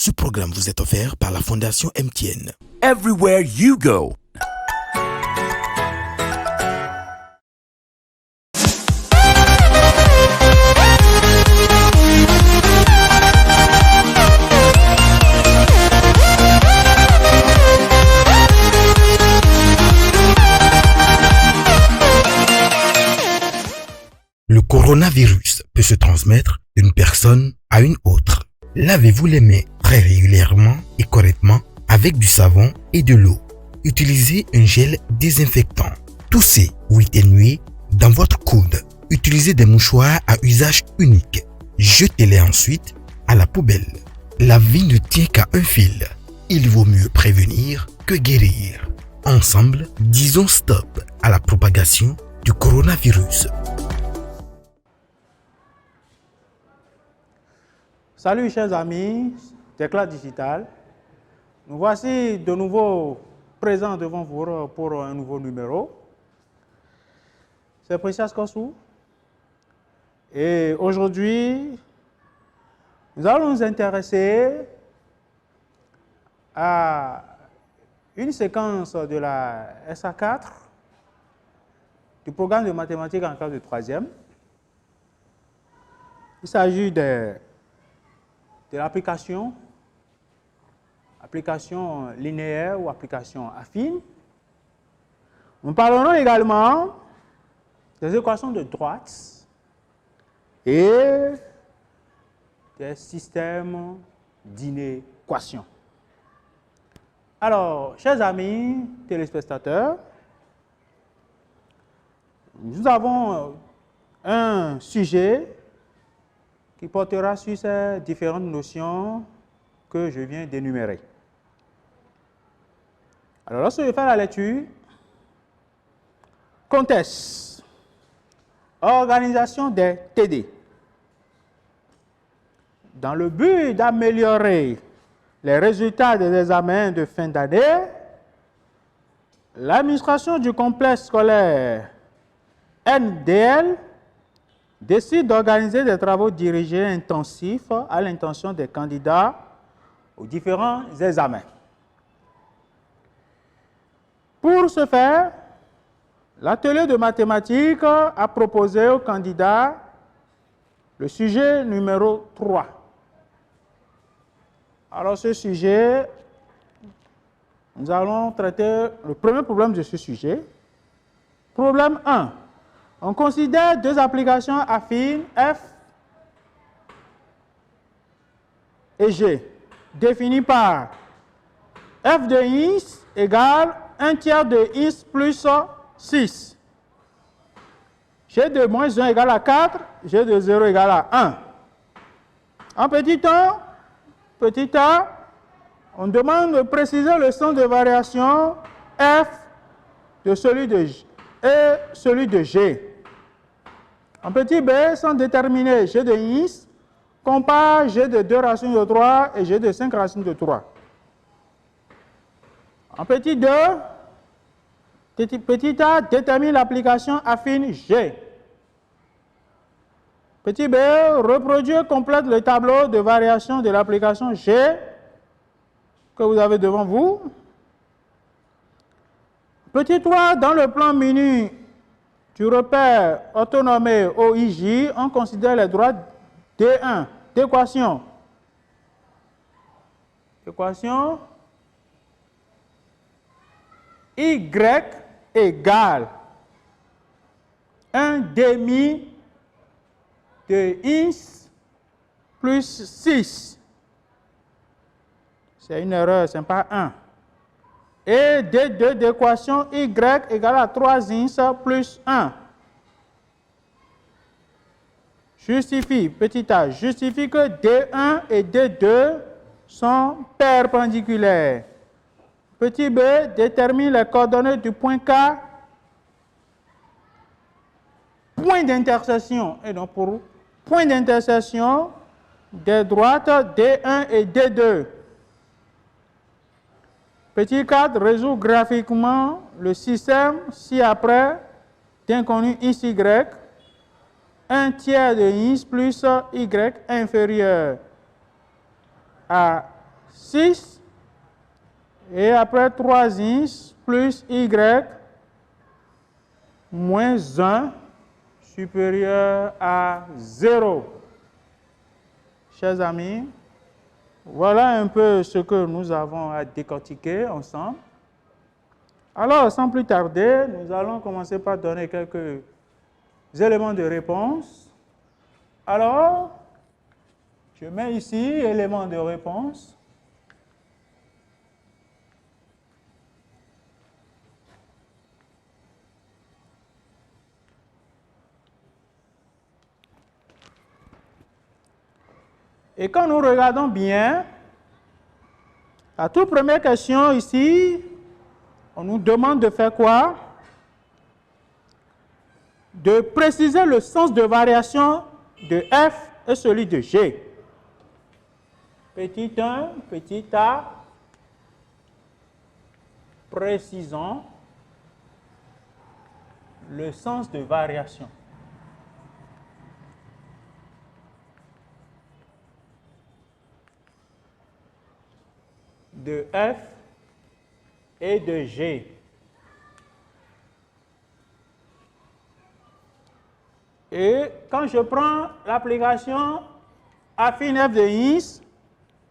Ce programme vous est offert par la Fondation MTN. Everywhere you go. Le coronavirus peut se transmettre d'une personne à une autre. Lavez-vous les mains très régulièrement et correctement avec du savon et de l'eau. Utilisez un gel désinfectant. Toussez ou éternuez dans votre coude. Utilisez des mouchoirs à usage unique. Jetez-les ensuite à la poubelle. La vie ne tient qu'à un fil. Il vaut mieux prévenir que guérir. Ensemble, disons stop à la propagation du coronavirus. Salut chers amis d'Éclat Digital. Nous voici de nouveau présents devant vous pour un nouveau numéro. C'est Precious Kossou. Et aujourd'hui, nous allons nous intéresser à une séquence de la SA4 du programme de mathématiques en classe de 3e. Il s'agit de l'application linéaire ou application affine. Nous parlerons également des équations de droite et des systèmes d'inéquations. Alors, chers amis téléspectateurs, nous avons un sujet qui portera sur ces différentes notions que je viens d'énumérer. Alors, lorsque je fais la lecture, contexte, organisation des TD. Dans le but d'améliorer les résultats des examens de fin d'année, l'administration du complexe scolaire NDL décide d'organiser des travaux dirigés intensifs à l'intention des candidats aux différents examens. Pour ce faire, l'atelier de mathématiques a proposé aux candidats le sujet numéro 3. Alors ce sujet, nous allons traiter le premier problème de ce sujet. Problème 1. On considère deux applications affines F et G, définies par F de x égale 1 tiers de x plus 6. G de moins 1 égale à 4, G de 0 égale à 1. En petit a, on demande de préciser le sens de variation F de celui de G et celui de G. En petit b, sans déterminer G de x, compare G de 2 racines de 3 et G de 5 racines de 3. En petit 2, petit a détermine l'application affine G. Petit b, reproduit et complète le tableau de variation de l'application G que vous avez devant vous. Petit 3, dans le plan menu du repère autonomé OIJ, on considère les droites D1 d'équation. Équation Y égale 1 demi de x plus 6. C'est une erreur, ce n'est pas 1. Et D2 d'équation Y égale à 3x plus 1. Justifie, petit a, justifie que D1 et D2 sont perpendiculaires. Petit b, détermine les coordonnées du point K, point d'intersection. Et donc pour point d'intersection des droites D1 et D2. Petit 4, résout graphiquement le système ci-après d'inconnu x, y, 1 tiers de x plus y inférieur à 6 et après 3x plus y moins 1 supérieur à 0. Chers amis, voilà un peu ce que nous avons à décortiquer ensemble. Alors, sans plus tarder, nous allons commencer par donner quelques éléments de réponse. Alors, je mets ici éléments de réponse. Et quand nous regardons bien, la toute première question ici, on nous demande de faire quoi? De préciser le sens de variation de f et celui de g. Petit 1, petit a, précisons le sens de variation. De f et de g. Et quand je prends l'application affine f de x,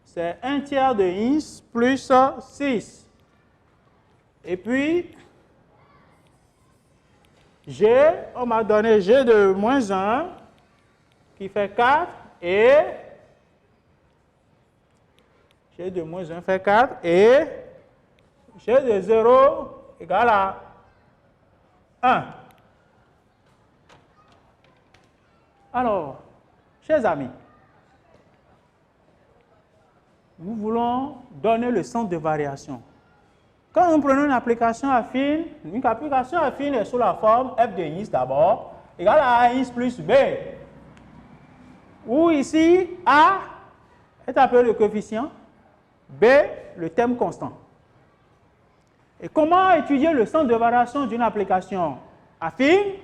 c'est 1 tiers de x plus 6. Et puis, g, on m'a donné g de moins 1, qui fait 4, et g de moins 1 fait 4, et g de 0 égale à 1. Alors, chers amis, nous voulons donner le sens de variation. Quand nous prenons une application affine est sous la forme f de x d'abord, égale à x plus b, où ici, a est appelé le coefficient, b, le terme constant. Et comment étudier le sens de variation d'une application affine?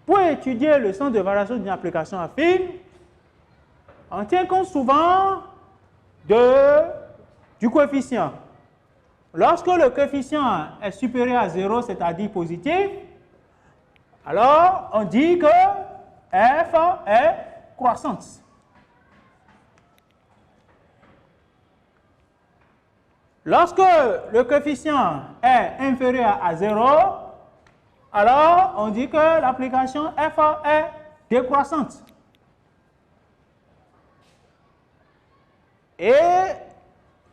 Pour étudier le sens de variation d'une application affine, on tient compte souvent du coefficient. Lorsque le coefficient est supérieur à 0, c'est-à-dire positif, alors on dit que f est croissante. Lorsque le coefficient est inférieur à 0, alors on dit que l'application f est décroissante. Et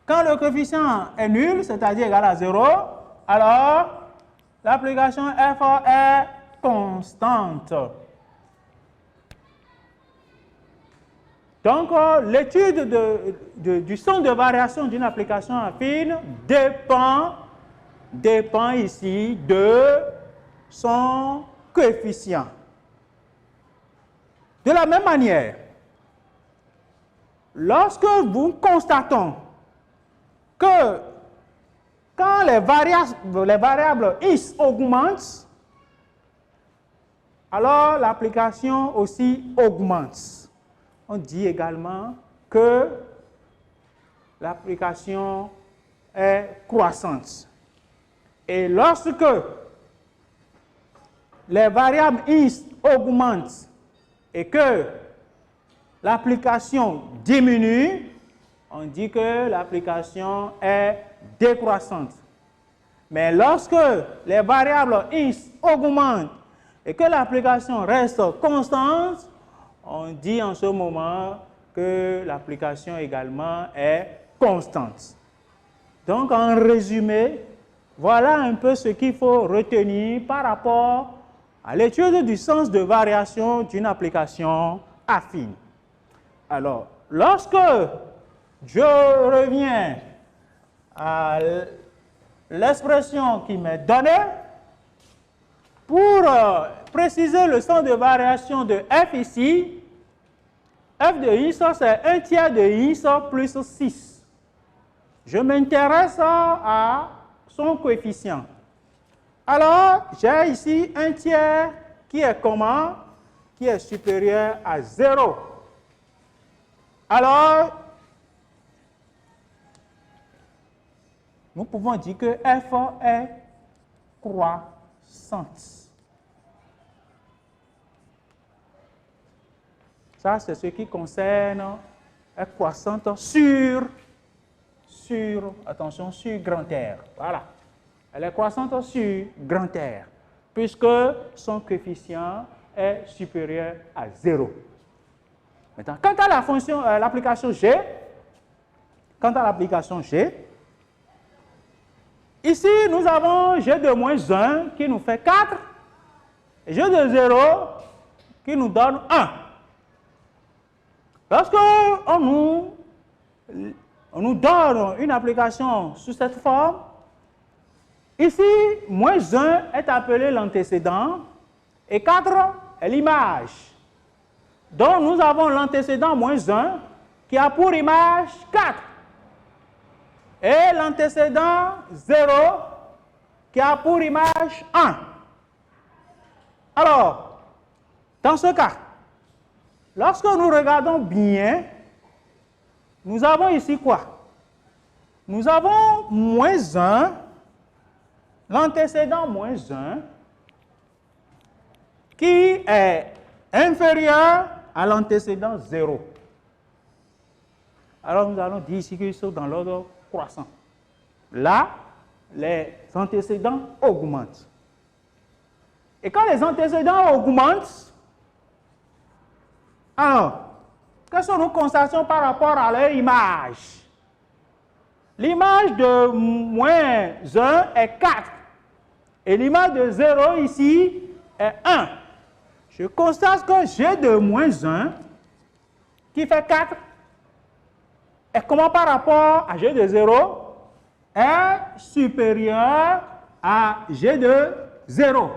quand le coefficient est nul, c'est-à-dire égal à 0, alors l'application f est constante. Donc, l'étude du sens de variation d'une application affine dépend ici de son coefficient. De la même manière, lorsque nous constatons que quand les variables x augmentent, alors l'application aussi augmente. On dit également que l'application est croissante. Et lorsque les variables x augmentent et que l'application diminue, on dit que l'application est décroissante. Mais lorsque les variables x augmentent et que l'application reste constante, on dit en ce moment que l'application également est constante. Donc, en résumé, voilà un peu ce qu'il faut retenir par rapport à l'étude du sens de variation d'une application affine. Alors, lorsque je reviens à l'expression qui m'est donnée, pour préciser le sens de variation de f ici, f de x, c'est 1 tiers de x plus 6. Je m'intéresse à son coefficient. Alors, j'ai ici 1 tiers qui est comment? Qui est supérieur à 0. Alors, nous pouvons dire que f est croissante. Ça, c'est ce qui concerne est croissante sur attention, sur grand R. Voilà. Elle est croissante sur grand R, puisque son coefficient est supérieur à 0. Maintenant, quant à la fonction, l'application G, ici, nous avons G de moins 1 qui nous fait 4, et G de 0 qui nous donne 1. Lorsque on nous donne une application sous cette forme, ici, moins 1 est appelé l'antécédent et 4 est l'image. Donc, nous avons l'antécédent moins 1 qui a pour image 4 et l'antécédent 0 qui a pour image 1. Alors, dans ce cas, lorsque nous regardons bien, nous avons ici quoi? Nous avons moins 1, l'antécédent moins 1, qui est inférieur à l'antécédent 0. Alors nous allons dire ici qu'ils sont dans l'ordre croissant. Là, les antécédents augmentent. Et quand les antécédents augmentent, alors, quelles sont nos constatations par rapport à leur image? L'image de moins 1 est 4. Et l'image de 0 ici est 1. Je constate que G de moins 1, qui fait 4, est comment par rapport à G de 0? Est supérieur à G de 0.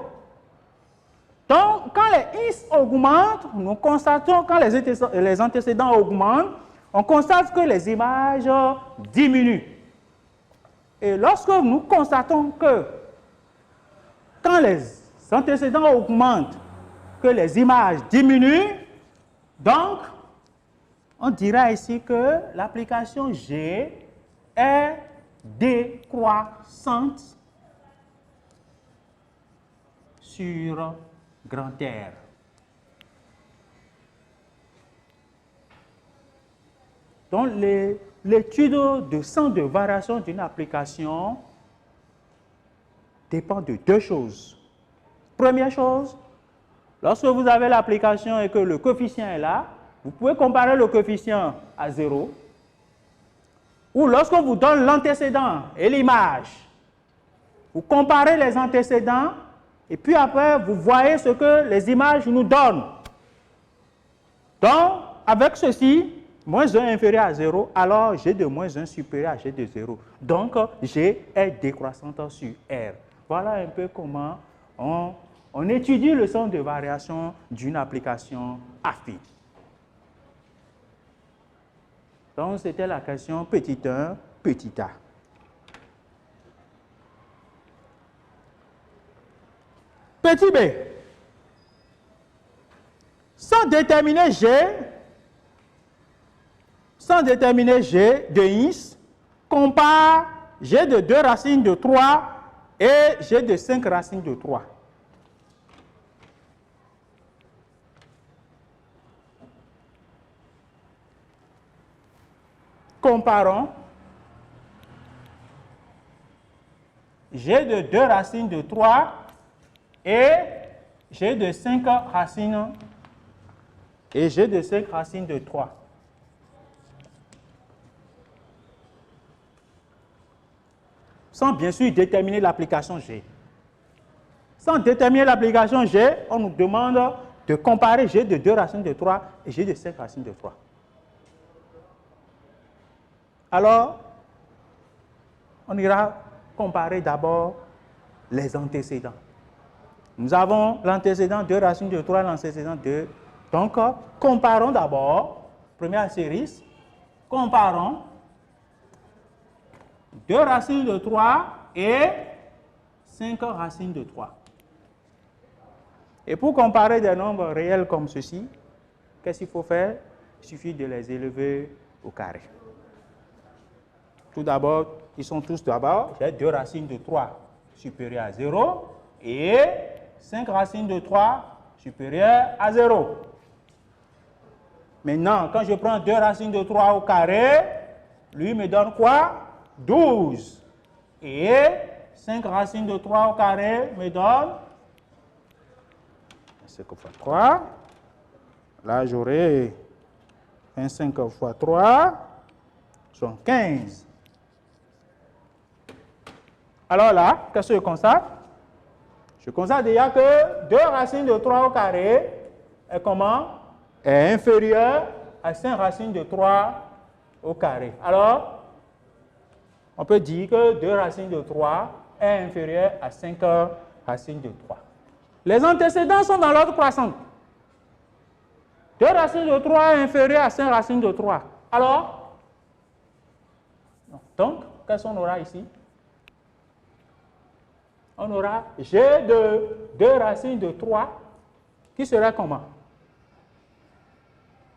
Donc, quand les X augmentent, nous constatons, quand les antécédents augmentent, on constate que les images diminuent. Et lorsque nous constatons que, quand les antécédents augmentent, que les images diminuent, donc, on dira ici que l'application G est décroissante sur grand R. Donc, l'étude de centre de variation d'une application dépend de deux choses. Première chose, lorsque vous avez l'application et que le coefficient est là, vous pouvez comparer le coefficient à 0. Ou lorsque vous donne l'antécédent et l'image, vous comparez les antécédents et puis après, vous voyez ce que les images nous donnent. Donc, avec ceci, moins 1 inférieur à 0, alors G de moins 1 supérieur à G de 0. Donc, G est décroissante sur R. Voilà un peu comment on étudie le centre de variation d'une application AFI. Donc, c'était la question petit 1, petit a. Petit b. Sans déterminer G de X, compare G de 2 racines de 3 et G de 5 racines de 3. Comparons G de 2 racines de 3 et G de 5 racines et G de 5 racines de 3. Sans bien sûr déterminer l'application G. Sans déterminer l'application G, on nous demande de comparer G de 2 racines de 3 et G de 5 racines de 3. Alors, on ira comparer d'abord les antécédents. Nous avons l'antécédent 2 racines de 3, l'antécédent 2. Donc, comparons d'abord, première série, comparons 2 racines de 3 et 5 racines de 3. Et pour comparer des nombres réels comme ceci, qu'est-ce qu'il faut faire? Il suffit de les élever au carré. Tout d'abord, ils sont tous d'abord, j'ai 2 racines de 3 supérieures à 0 et 5 racines de 3 supérieures à 0. Maintenant, quand je prends 2 racines de 3 au carré, lui me donne quoi? 12. Et 5 racines de 3 au carré me donne 5 fois 3. Là, j'aurai 25 fois 3, sont 15. Alors là, qu'est-ce que je constate? Je constate déjà que 2 racines de 3 au carré est comment? Est inférieur à 5 racines de 3 au carré. Alors, on peut dire que 2 racines de 3 est inférieur à 5 racines de 3. Les antécédents sont dans l'ordre croissant. 2 racines de 3 est inférieur à 5 racines de 3. Alors, donc, qu'est-ce qu'on aura ici? On aura G de 2 racines de 3 qui serait comment?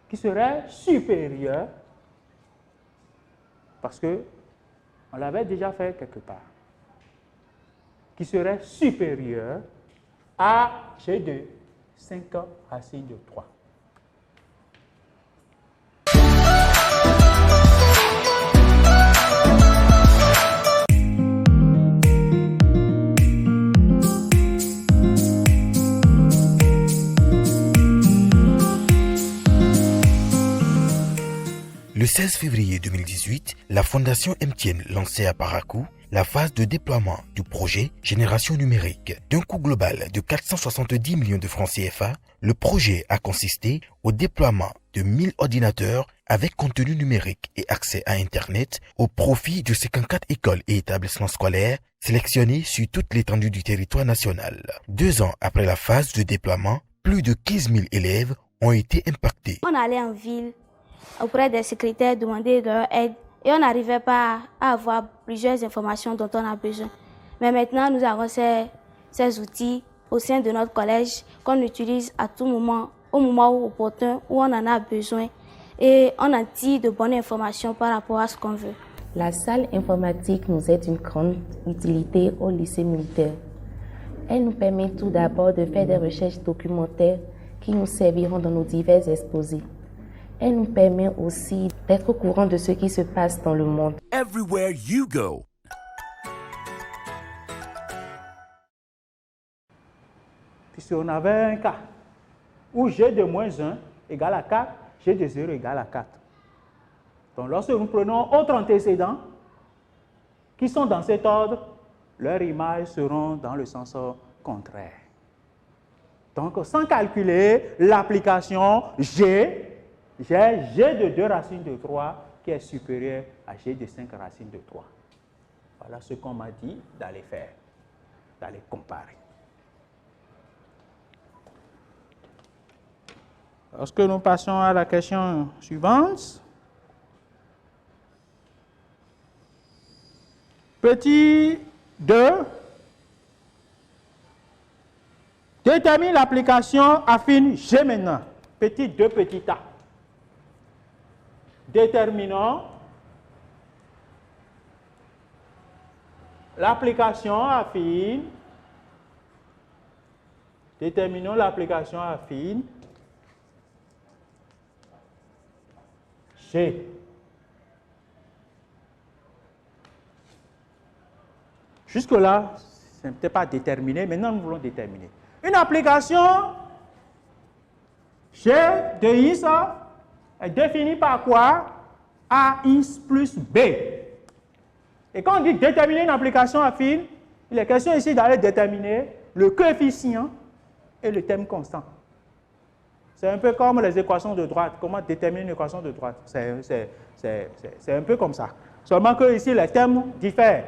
Qui serait supérieur, parce que on l'avait déjà fait quelque part, qui serait supérieur à G de 5 racines de 3. Le 16 février 2018, la Fondation MTN lançait à Parakou la phase de déploiement du projet Génération numérique. D'un coût global de 470 millions de francs CFA, le projet a consisté au déploiement de 1000 ordinateurs avec contenu numérique et accès à Internet au profit de 54 écoles et établissements scolaires sélectionnés sur toute l'étendue du territoire national. 2 ans après la phase de déploiement, plus de 15 000 élèves ont été impactés. On allait en ville auprès des secrétaires demander leur aide et on n'arrivait pas à avoir plusieurs informations dont on a besoin. Mais maintenant, nous avons ces outils au sein de notre collège qu'on utilise à tout moment, au moment où opportun, où on en a besoin et on en tire de bonnes informations par rapport à ce qu'on veut. La salle informatique nous est d'une grande utilité au lycée militaire. Elle nous permet tout d'abord de faire des recherches documentaires qui nous serviront dans nos divers exposés. Elle nous permet aussi d'être au courant de ce qui se passe dans le monde. Everywhere you go. Si on avait un cas où G de moins 1 égale à 4, G de 0 égale à 4. Donc lorsque nous prenons autres antécédents qui sont dans cet ordre, leurs images seront dans le sens contraire. Donc sans calculer l'application G, j'ai G de 2 racines de 3 qui est supérieur à G de 5 racines de 3. Voilà ce qu'on m'a dit d'aller faire, d'aller comparer. Lorsque nous passons à la question suivante, petit 2, détermine l'application affine G maintenant. Petit 2, petit a. Déterminons l'application affine. Déterminons l'application affine G. Jusque-là, ce n'était pas déterminé. Maintenant, nous voulons déterminer. Une application G de X est définie par quoi? AX plus B. Et quand on dit déterminer une application affine, il est question ici d'aller déterminer le coefficient et le terme constant. C'est un peu comme les équations de droite. Comment déterminer une équation de droite? C'est un peu comme ça. Seulement que ici, les termes diffèrent.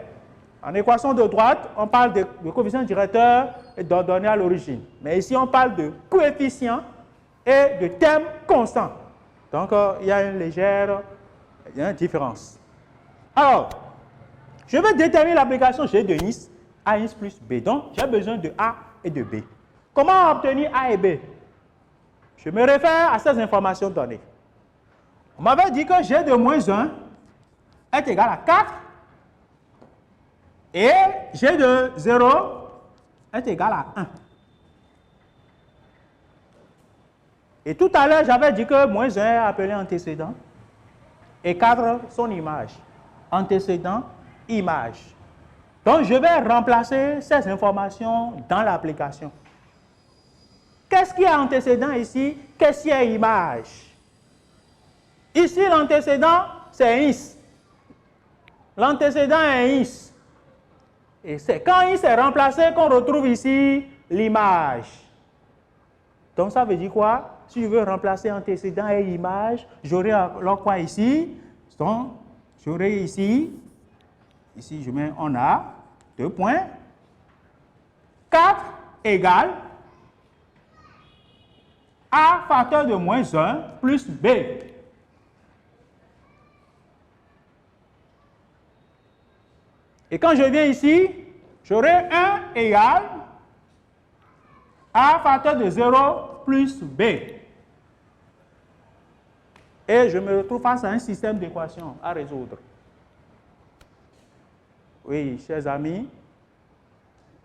En équation de droite, on parle de coefficient directeur et d'ordonnée à l'origine. Mais ici, on parle de coefficient et de terme constant. Donc, il y a une légère différence. Alors, je veux déterminer l'application G de X, AX plus B. Donc, j'ai besoin de A et de B. Comment obtenir A et B? Je me réfère à ces informations données. On m'avait dit que G de moins 1 est égal à 4 Et G de 0 est égal à 1. Et tout à l'heure, j'avais dit que moins 1 est appelé antécédent et 4 son image. Antécédent, image. Donc, je vais remplacer ces informations dans l'application. Qu'est-ce qui est antécédent ici? Qu'est-ce qui est image? Ici, l'antécédent, c'est is. L'antécédent est is. Et c'est quand is est remplacé qu'on retrouve ici l'image. Donc, ça veut dire quoi? Si je veux remplacer antécédent et image, j'aurai alors quoi ici? Donc, j'aurai ici je mets en A, 2 points. 4 égale A facteur de moins 1 plus B. Et quand je viens ici, j'aurai 1 égale A facteur de 0 plus B. Et je me retrouve face à un système d'équations à résoudre. Oui, chers amis,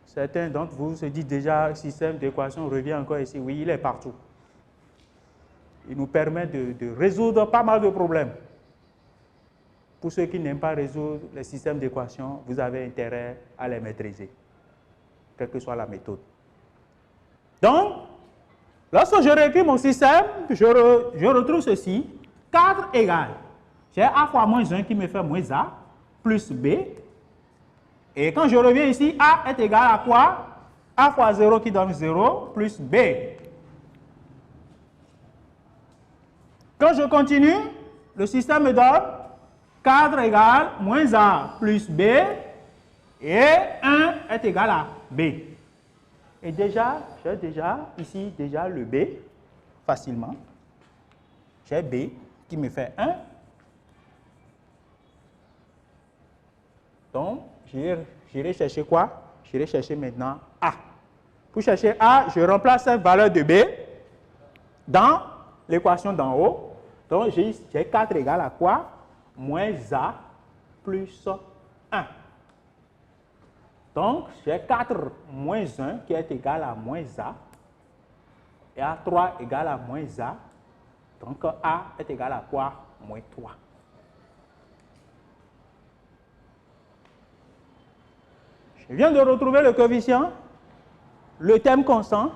certains d'entre vous se disent déjà, le système d'équations revient encore ici. Oui, il est partout. Il nous permet de résoudre pas mal de problèmes. Pour ceux qui n'aiment pas résoudre les systèmes d'équations, vous avez intérêt à les maîtriser, quelle que soit la méthode. Donc, lorsque je réécris mon système, je retrouve ceci. 4 égale, j'ai A fois moins 1 qui me fait moins A, plus B. Et quand je reviens ici, A est égal à quoi? A fois 0 qui donne 0, plus B. Quand je continue, le système me donne 4 égale moins A plus B, et 1 est égal à B. Et déjà, j'ai ici le B, facilement. J'ai B qui me fait 1. Donc, j'irai chercher quoi? J'irai chercher maintenant A. Pour chercher A, je remplace cette valeur de B dans l'équation d'en haut. Donc, j'ai 4 égale à quoi? Moins A plus 1. Donc, j'ai 4 moins 1 qui est égal à moins A. Et A3 égale à moins A. Donc, A est égal à quoi? Moins 3. Je viens de retrouver le coefficient, le terme constant.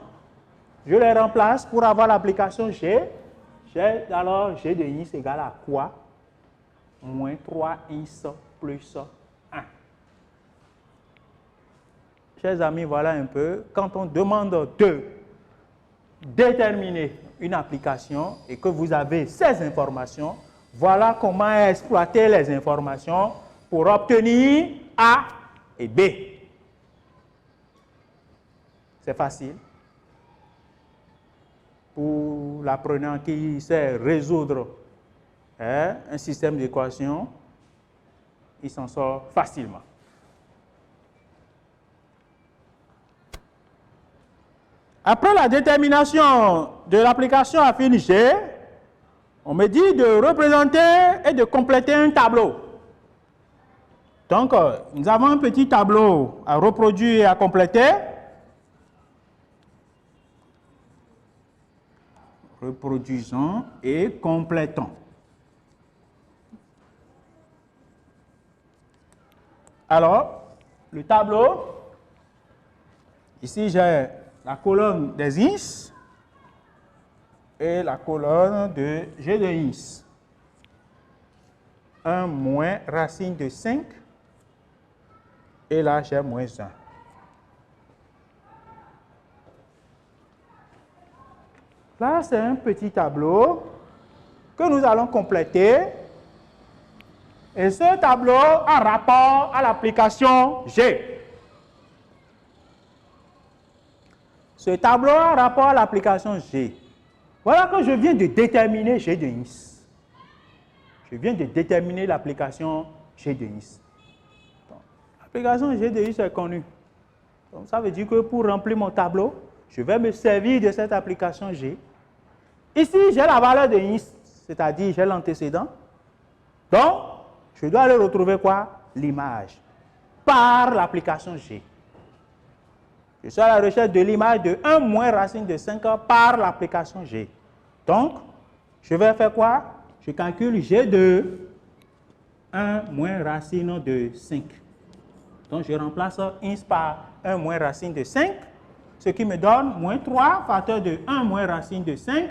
Je les remplace pour avoir l'application G. Alors, G de is égale à quoi? Moins 3is plus 1. Chers amis, voilà un peu, quand on demande de déterminer une application et que vous avez ces informations, voilà comment exploiter les informations pour obtenir A et B. C'est facile. Pour l'apprenant qui sait résoudre un système d'équations, il s'en sort facilement. Après la détermination de l'application affine G, on me dit de représenter et de compléter un tableau. Donc, nous avons un petit tableau à reproduire et à compléter. Reproduisons et complétons. Alors, le tableau, ici j'ai la colonne des ins et la colonne de G de ins. 1 moins racine de 5 et là j'ai moins 1. Là, c'est un petit tableau que nous allons compléter. Et ce tableau a rapport à l'application G. Ce tableau a rapport à l'application G. Voilà que je viens de déterminer G de is. Je viens de déterminer l'application G de is. L'application G de is est connue. Donc, ça veut dire que pour remplir mon tableau, je vais me servir de cette application G. Ici, j'ai la valeur de is, c'est-à-dire j'ai l'antécédent. Donc, je dois aller retrouver quoi? L'image. par l'application G. Je suis à la recherche de l'image de 1 moins racine de 5 par l'application G. Donc, je vais faire quoi? Je calcule G de 1 moins racine de 5. Donc, je remplace ins par 1 moins racine de 5, ce qui me donne moins 3 facteur de 1 moins racine de 5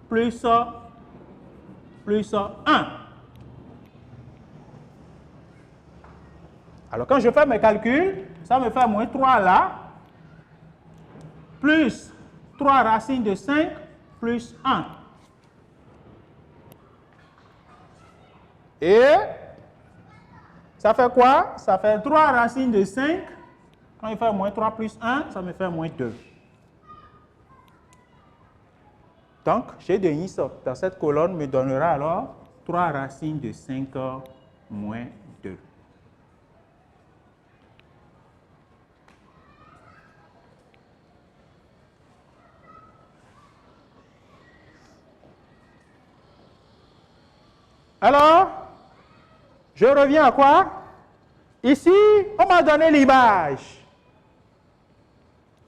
plus 1. Alors, quand je fais mes calculs, ça me fait moins 3 là, plus 3 racines de 5 plus 1. Et ça fait quoi? Ça fait 3 racines de 5. Quand il fait moins 3 plus 1, ça me fait moins 2. Donc, G de ins dans cette colonne me donnera alors 3 racines de 5 moins 2. Alors, je reviens à quoi? Ici, on m'a donné l'image.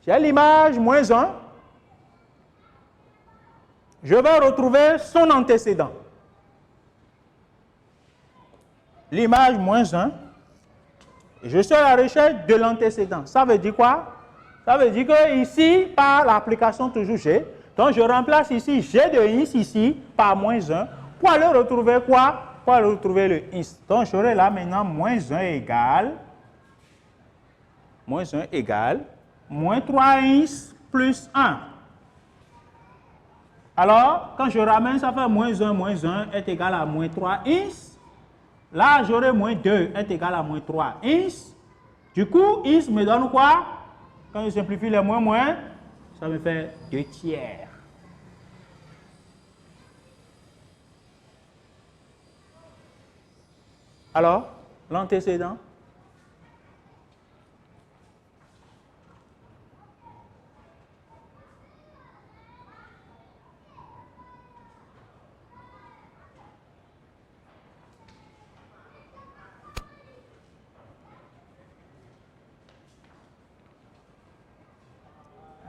J'ai l'image moins 1. Je vais retrouver son antécédent. L'image moins 1. Je suis à la recherche de l'antécédent. Ça veut dire quoi? Ça veut dire que ici, par l'application toujours G, donc je remplace ici G de ins ici par moins 1 pour aller retrouver quoi? Pour aller retrouver le ins. Donc j'aurai là maintenant moins 1 égale moins 3 ins plus 1. Alors, quand je ramène, ça fait moins 1 est égal à moins 3 ins. Là, j'aurai moins 2 est égal à moins 3 ins. Du coup, ins me donne quoi? Quand je simplifie les moins, ça me fait 2 tiers. Alors, l'antécédent?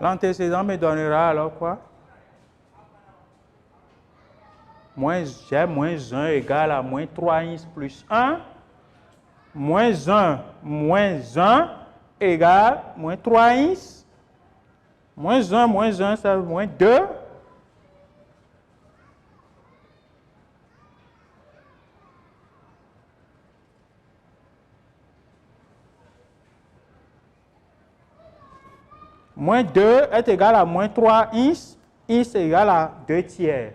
L'antécédent me donnera alors quoi? J'ai moins 1 égale à moins 3 ins plus 1. Moins 1 égale moins 3 ins. Moins 1, c'est moins 2. Moins 2 est égal à moins 3 ins. Ins est égal à 2 tiers.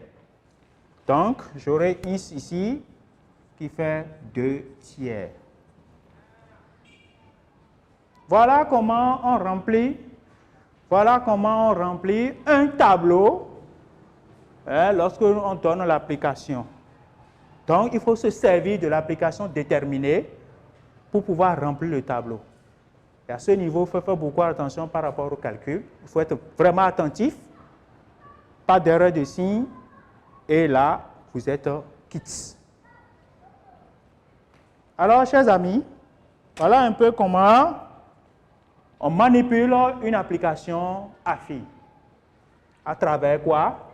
Donc, j'aurai ins ici qui fait 2 tiers. Voilà comment on remplit un tableau lorsque on donne l'application. Donc, il faut se servir de l'application déterminée pour pouvoir remplir le tableau. Et à ce niveau, il faut faire beaucoup attention par rapport au calcul. Il faut être vraiment attentif. Pas d'erreur de signe. Et là, vous êtes quitte. Alors, chers amis, voilà un peu comment on manipule une application affine. À travers quoi?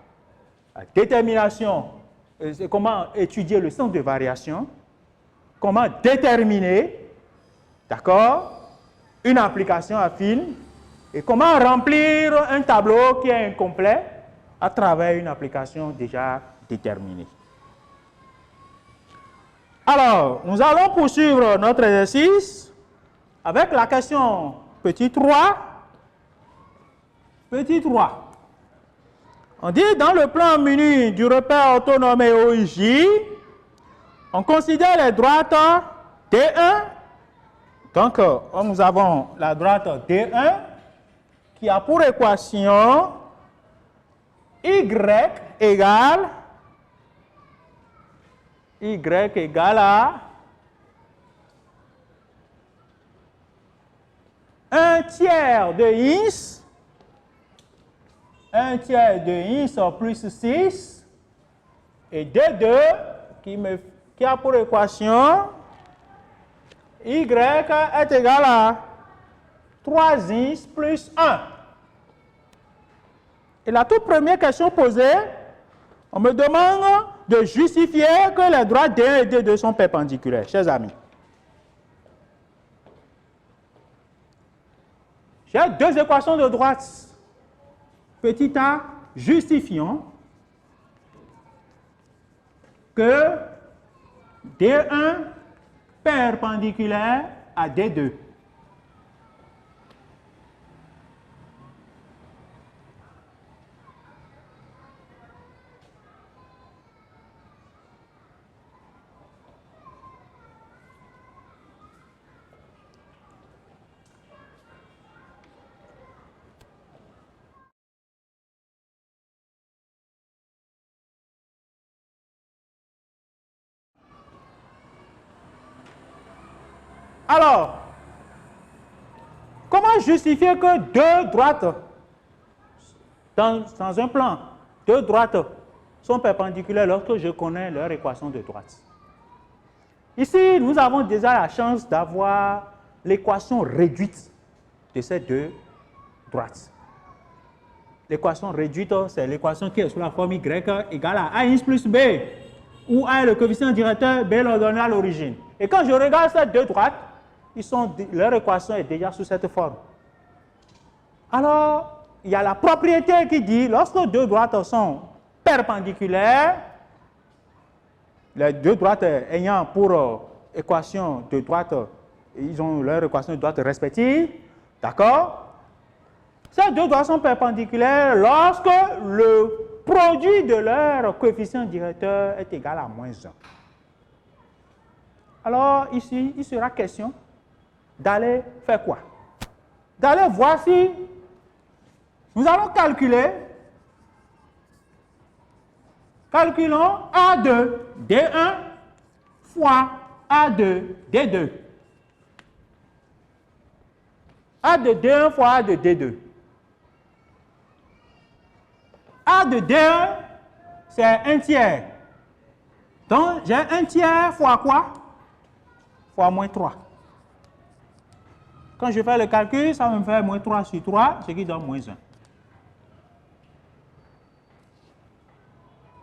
La détermination, c'est comment étudier le sens de variation, comment déterminer, d'accord, une application affine et comment remplir un tableau qui est incomplet à travers une application déjà déterminée. Alors, nous allons poursuivre notre exercice avec la question petit 3. Petit 3. On dit dans le plan menu du repère autonome OIJ, on considère les droites D1. Donc, nous avons la droite D1 qui a pour équation Y égale à 1 tiers de ins, 1 tiers de ins plus 6, et D2 qui a pour équation Y est égal à 3x plus 1. Et la toute première question posée, on me demande de justifier que les droites D1 et D2 sont perpendiculaires, chers amis. J'ai deux équations de droite. Petit a, justifions que D1 perpendiculaire à D2. Alors, comment justifier que deux droites, dans un plan, deux droites sont perpendiculaires lorsque je connais leur équation de droite? Ici, nous avons déjà la chance d'avoir l'équation réduite de ces deux droites. L'équation réduite, c'est l'équation qui est sous la forme y égale à ax plus b, où a est le coefficient directeur, b l'ordonnée à l'origine. Et quand je regarde ces deux droites, leur équation est déjà sous cette forme. Alors, il y a la propriété qui dit, lorsque deux droites sont perpendiculaires, les deux droites ayant pour équation de droite, ils ont leur équation de droite respective, d'accord? Ces deux droites sont perpendiculaires lorsque le produit de leur coefficient directeur est égal à moins 1. Alors, ici, il sera question d'aller faire quoi? D'aller voir si nous allons calculer, calculons A de D1 fois A de D2. A de D1 fois A de D2. A de D1, c'est 1 tiers. Donc, j'ai 1 tiers fois quoi? Fois moins 3. Quand je fais le calcul, ça va me faire moins 3 sur 3, ce qui donne moins 1.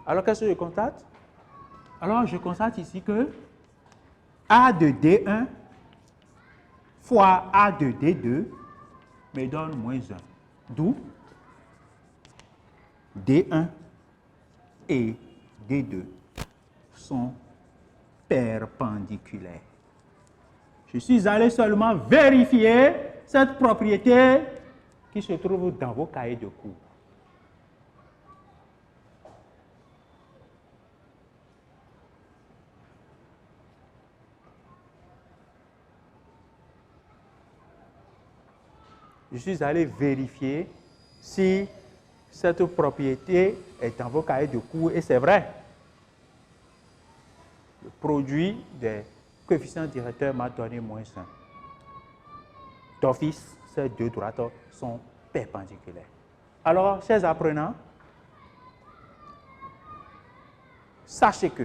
Alors, qu'est-ce que je constate? Alors, je constate ici que A de D1 fois A de D2 me donne moins 1. D'où D1 et D2 sont perpendiculaires. Je suis allé seulement vérifier cette propriété qui se trouve dans vos cahiers de cours. Je suis allé vérifier si cette propriété est dans vos cahiers de cours et c'est vrai. Le produit des coefficient directeur m'a donné moins 1. D'office, ces deux droites sont perpendiculaires. Alors, chers apprenants, sachez que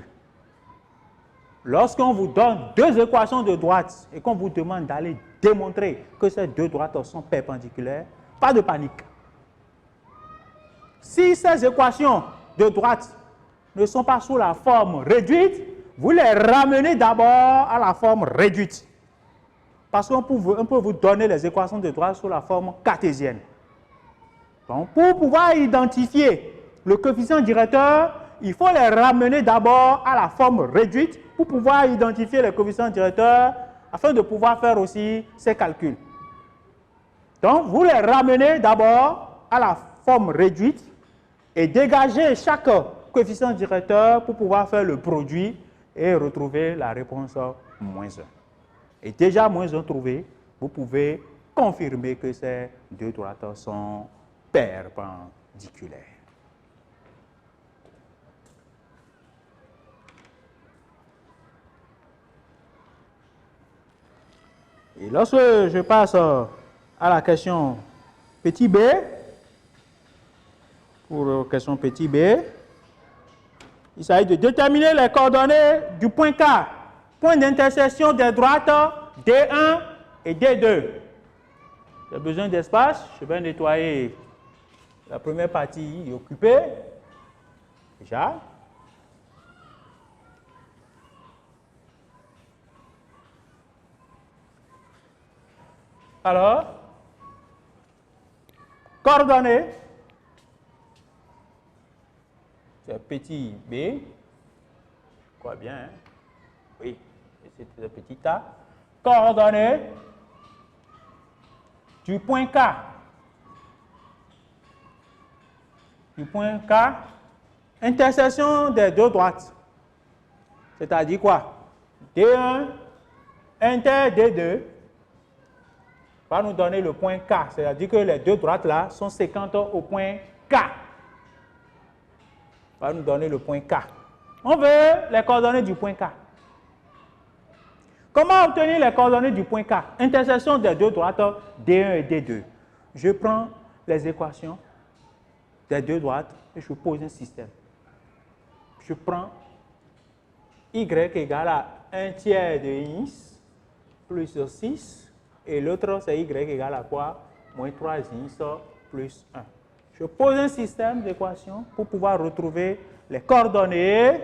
lorsqu'on vous donne deux équations de droite et qu'on vous demande d'aller démontrer que ces deux droites sont perpendiculaires, pas de panique. Si ces équations de droite ne sont pas sous la forme réduite, vous les ramenez d'abord à la forme réduite. Parce qu'on peut vous donner les équations de droite sous la forme cartésienne. Donc, pour pouvoir identifier le coefficient directeur, il faut les ramener d'abord à la forme réduite pour pouvoir identifier les coefficients directeurs afin de pouvoir faire aussi ces calculs. Donc, vous les ramenez d'abord à la forme réduite et dégagez chaque coefficient directeur pour pouvoir faire le produit et retrouver la réponse moins 1. Et déjà moins 1 trouvé, vous pouvez confirmer que ces deux droites sont perpendiculaires. Et lorsque je passe à la question petit b, pour question petit b, il s'agit de déterminer les coordonnées du point K, point d'intersection des droites D1 et D2. J'ai besoin d'espace, je vais nettoyer la première partie occupée. Déjà. Alors, coordonnées. C'est petit B. Je crois bien, hein? Oui, c'est le petit A. Coordonnées du point K. Du point K. Intersection des deux droites. C'est-à-dire quoi? D1, inter D2, va nous donner le point K. C'est-à-dire que les deux droites là sont séquentes au point K. Va nous donner le point K. On veut les coordonnées du point K. Comment obtenir les coordonnées du point K? Intersection des deux droites D1 et D2. Je prends les équations des deux droites et je pose un système. Je prends y égale à 1 tiers de x plus 6 et l'autre c'est y égale à quoi? Moins 3x plus 1. Je pose un système d'équations pour pouvoir retrouver les coordonnées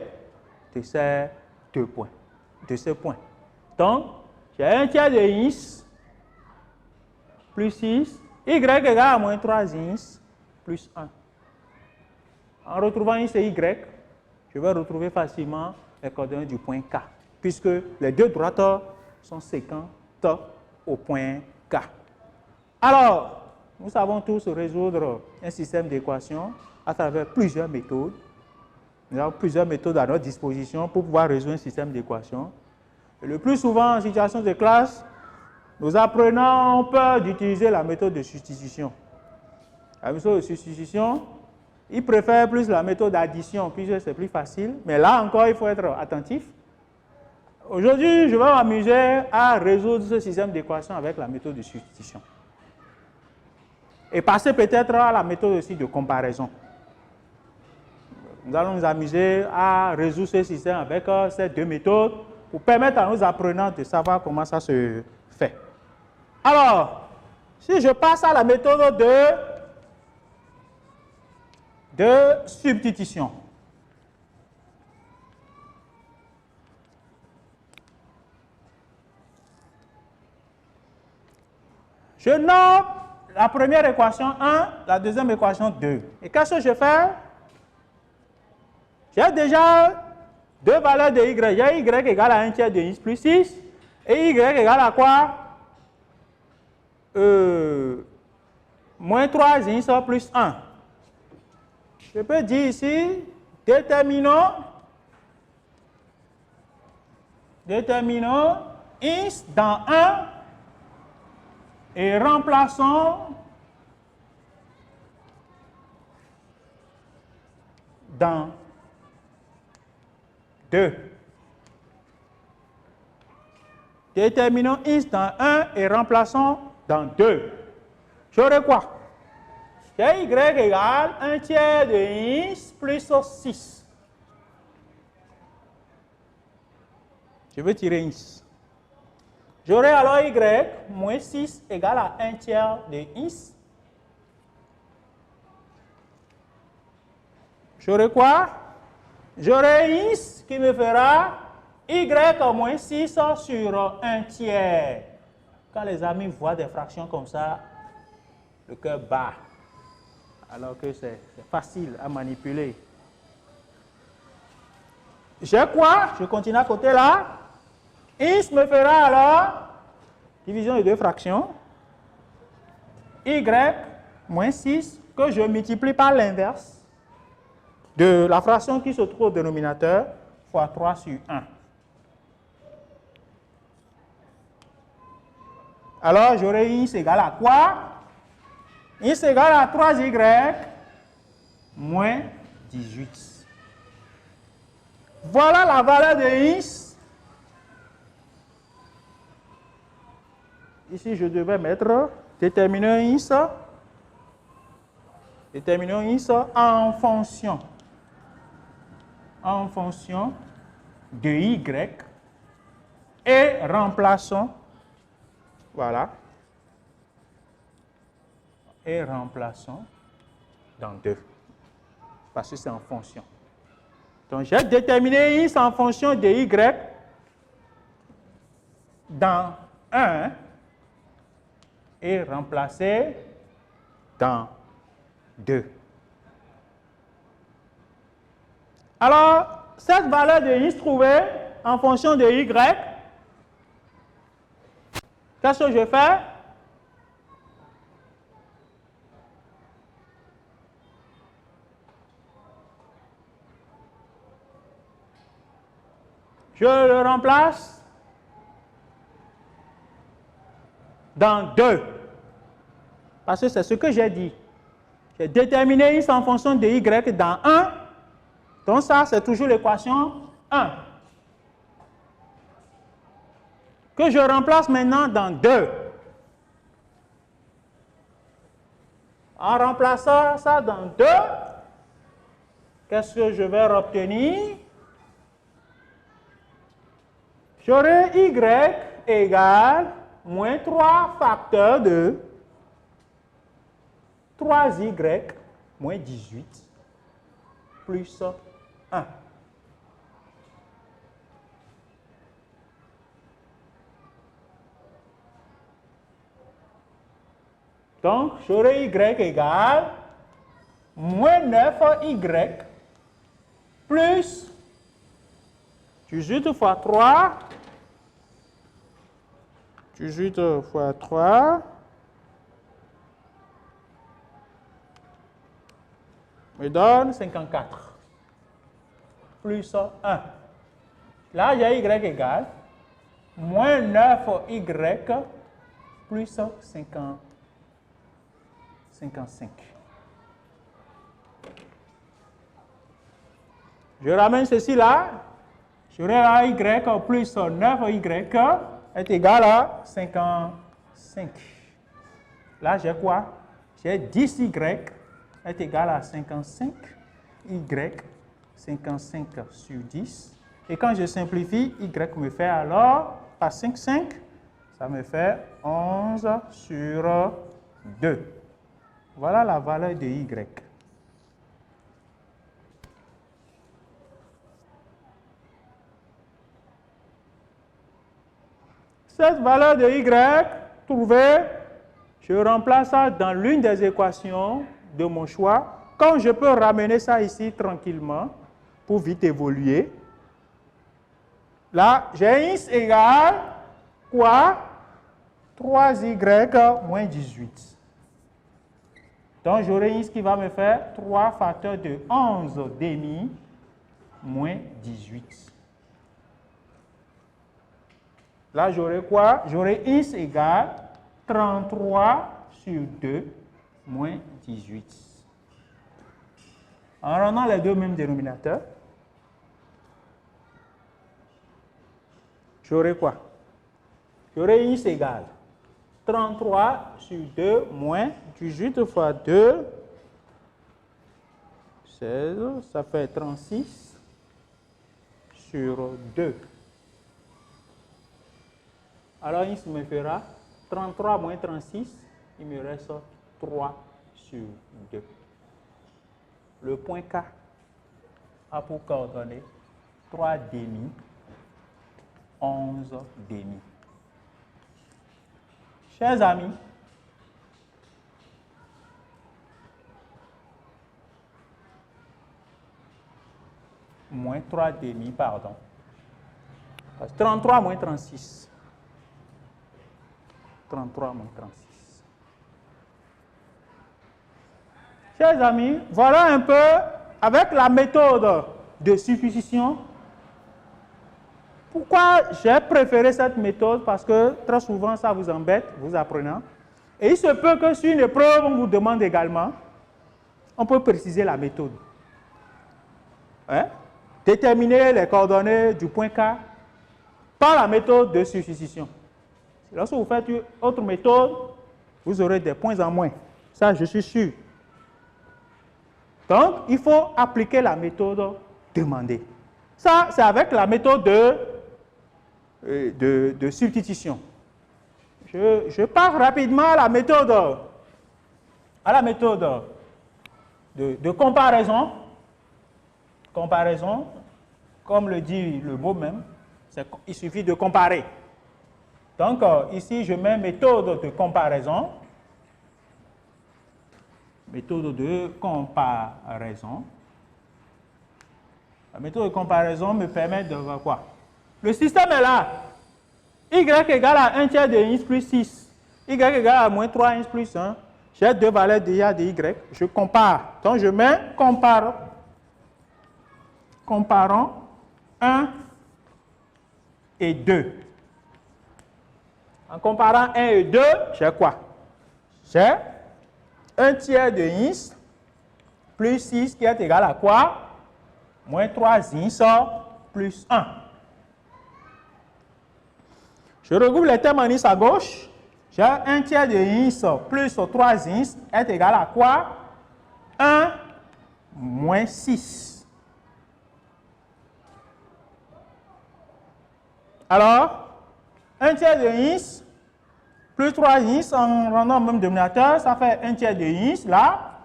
de ces deux points, de ce point. Donc, j'ai 1 tiers de x plus 6, y égale à moins 3x plus 1. En retrouvant x et y, je vais retrouver facilement les coordonnées du point K, puisque les deux droites sont séquentes au point K. Alors, nous savons tous résoudre un système d'équations à travers plusieurs méthodes. Nous avons plusieurs méthodes à notre disposition pour pouvoir résoudre un système d'équations. Le plus souvent, en situation de classe, nos apprenants ont peur d'utiliser la méthode de substitution. La méthode de substitution, ils préfèrent plus la méthode d'addition, puisque c'est plus facile. Mais là encore, il faut être attentif. Aujourd'hui, je vais m'amuser à résoudre ce système d'équations avec la méthode de substitution. Et passer peut-être à la méthode aussi de comparaison. Nous allons nous amuser à résoudre ce système avec ces deux méthodes pour permettre à nos apprenants de savoir comment ça se fait. Alors, si je passe à la méthode de substitution. Je nomme la première équation 1, la deuxième équation 2. Et qu'est-ce que je fais? J'ai déjà deux valeurs de y. J'ai y égale à 1 tiers de x plus 6. Et y égale à quoi? Moins 3x plus 1. Je peux dire ici, déterminons x dans 1 et remplaçons dans 2. Déterminons x dans 1 et remplaçons dans 2. J'aurai quoi? J'ai y égale 1 tiers de x plus 6. Je vais tirer x. J'aurai alors y moins 6 égale à 1 tiers de x. J'aurai quoi? J'aurai x qui me fera y moins 6 sur 1 tiers. Quand les amis voient des fractions comme ça, le cœur bat. Alors que c'est facile à manipuler. J'ai quoi? Je continue à côté là. X me fera alors division de deux fractions. Y moins 6 que je multiplie par l'inverse de la fraction qui se trouve au dénominateur fois 3 sur 1. Alors j'aurai x égale à quoi? X égale à 3y moins 18. Voilà la valeur de x. Ici, je devais mettre déterminant x en fonction de y et remplaçons Voilà. Et remplaçons dans 2. Parce que c'est en fonction. Donc, j'ai déterminé x en fonction de y dans 1 et remplacé dans 2. Alors, cette valeur de x trouvée en fonction de y, qu'est-ce que je fais? Je le remplace dans 2. Parce que c'est ce que j'ai dit. J'ai déterminé x en fonction de y dans 1. Donc ça, c'est toujours l'équation 1. Que je remplace maintenant dans 2. En remplaçant ça dans 2, qu'est-ce que je vais obtenir? J'aurai y égale moins 3 facteur de 3y moins 18 plus 1. Donc, j'aurai y égale moins 9y plus 18 fois 3. 18 fois 3 me donne 54 plus 1. Là, j'ai y égale moins 9y plus 55. Je ramène ceci là. J'aurai là y plus 9y est égal à 55. Là, j'ai quoi? J'ai 10y est égal à 55. Y, 55 sur 10. Et quand je simplifie, y me fait alors, par 5, ça me fait 11 sur 2. Voilà la valeur de y. Cette valeur de y trouvée, je remplace ça dans l'une des équations de mon choix. Comme je peux ramener ça ici tranquillement pour vite évoluer. Là, j'ai x égale quoi? 3y moins 18. Donc, j'aurai x qui va me faire 3 facteurs de 11 demi moins 18. Là, j'aurai quoi? J'aurai x égale 33 sur 2 moins 18. En rendant les deux mêmes dénominateurs, j'aurai quoi? J'aurai x égale 33 sur 2 moins 18 fois 2, 16, ça fait 36 sur 2. Alors, x me fera 33 moins 36, il me reste 3 sur 2. Le point K a pour coordonnées 3 demi, 11 demi. Chers amis, moins 3 demi, pardon. 33 moins 36. 33 moins 36. Chers amis, voilà un peu, avec la méthode de substitution, pourquoi j'ai préféré cette méthode? Parce que très souvent, ça vous embête, vous apprenant. Et il se peut que sur une épreuve, on vous demande également, on peut préciser la méthode. Hein? Déterminer les coordonnées du point K par la méthode de substitution. Lorsque vous faites une autre méthode, vous aurez des points en moins. Ça, je suis sûr. Donc, il faut appliquer la méthode demandée. Ça, c'est avec la méthode de substitution. je pars rapidement à la méthode de comparaison. Comparaison, comme le dit le mot même, il suffit de comparer. Donc, ici, je mets méthode de comparaison. Méthode de comparaison. La méthode de comparaison me permet de voir quoi? Le système est là. Y égale à 1 tiers de x plus 6. Y égale à moins 3x plus 1. J'ai deux valeurs déjà de y. Je compare. Donc, je mets comparons 1 et 2. En comparant 1 et 2, j'ai quoi? J'ai 1 tiers de x plus 6 qui est égal à quoi? Moins 3x plus 1. Je regroupe les termes en x à gauche. J'ai 1 tiers de x plus 3x est égal à quoi? 1 moins 6. Alors, 1 tiers de x plus 3x en rendant au même dénominateur, ça fait 1 tiers de x là,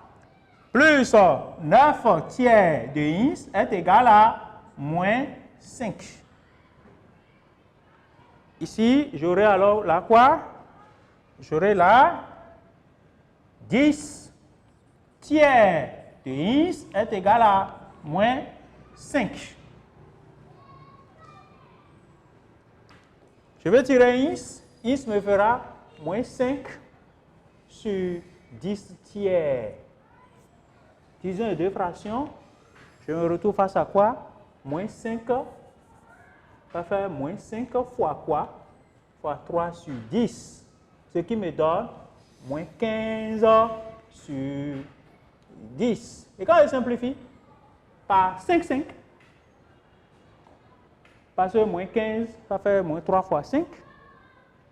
plus 9 tiers de x est égal à moins 5. Ici, j'aurai alors la quoi? J'aurai là 10 tiers de x est égal à moins 5. Je vais tirer x. X me fera moins 5 sur 10 tiers. Division de deux fractions. Je me retrouve face à quoi? Moins 5. Ça fait moins 5 fois quoi? Fois 3 sur 10. Ce qui me donne moins 15 sur 10. Et quand je simplifie par 5, 5, parce que moins 15, ça fait moins 3 fois 5.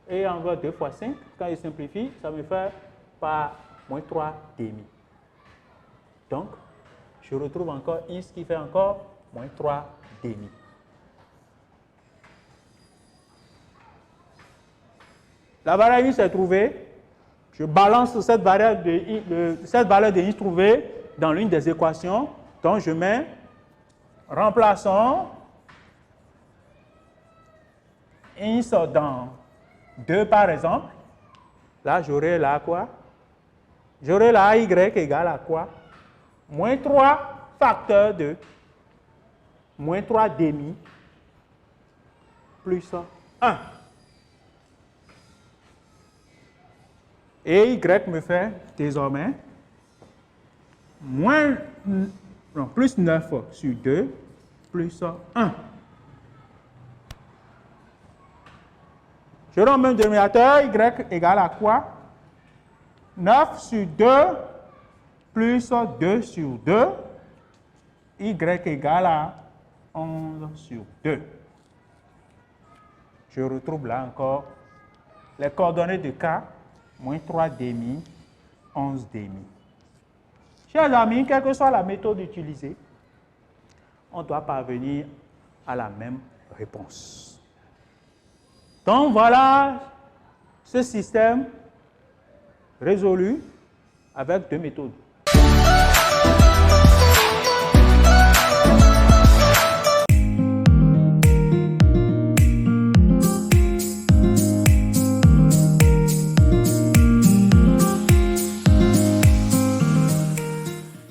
Et encore 2 fois 5. Quand je simplifie, ça me fait par moins 3 demi. Donc, je retrouve encore x qui fait encore moins 3 demi. La valeur x est trouvée. Je balance cette valeur de x trouvée dans l'une des équations. Donc, je mets, remplaçons x dans 2 par exemple. Là, j'aurai là quoi? J'aurai là y égale à quoi? Moins 3 facteur de moins 3 demi plus 1. Et y me fait désormais plus 9 sur 2 plus 1. Je rends même dénominateur, y égale à quoi? 9 sur 2 plus 2 sur 2. Y égale à 11 sur 2. Je retrouve là encore les coordonnées de K. Moins 3 demi, 11 demi. Chers amis, quelle que soit la méthode utilisée, on doit parvenir à la même réponse. Donc voilà ce système résolu avec deux méthodes.